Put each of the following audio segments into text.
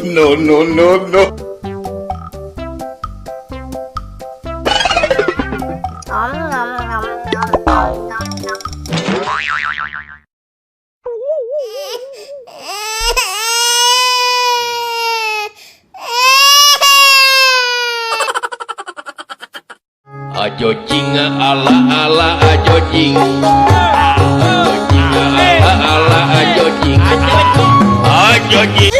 No, no, no, no. Ajo jing ala ala ajo jing. Ajo jing ala ala ajo jing. Ajo jing.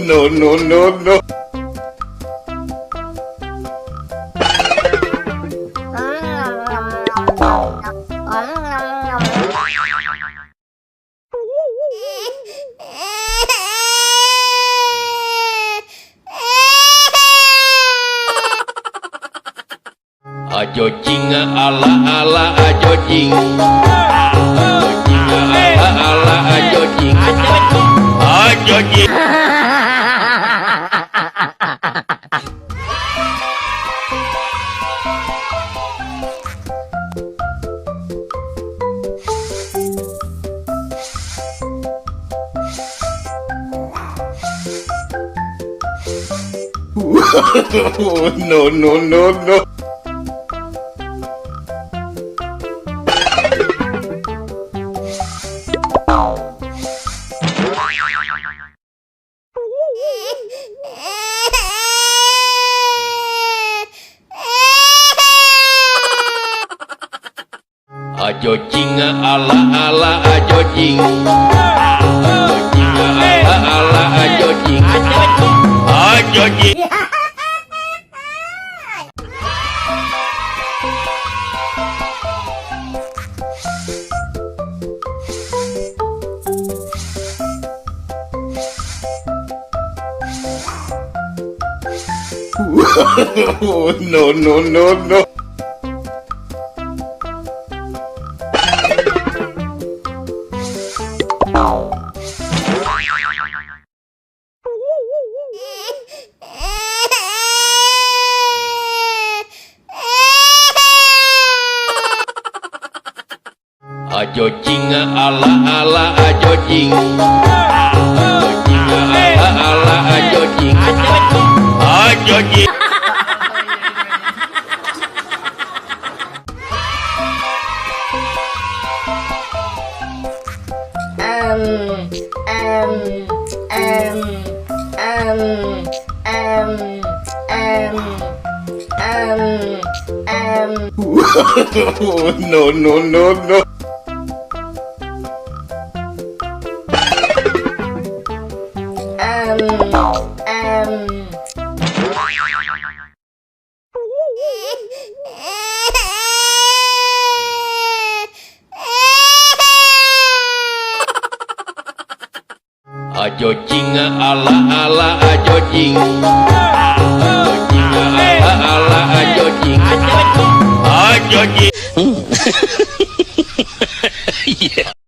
No, no, no, no. Ajo jing ala ala ajo jing. Ajo jing ala ala ajo jing. Ajo jing. No, no, no, no. Ajo jing ala ala ajo jing. Ajo jing ala ala ajo jing. Ajo jing. No, no, no, no. Ajo jing ala ala ajo jing. Ajo jing ala ala ajo jing. Ajo jing. No, no, no, no. Ajo jing ala ala ajo jing. Ajo jing ala ala ajo jing. Ajo jing.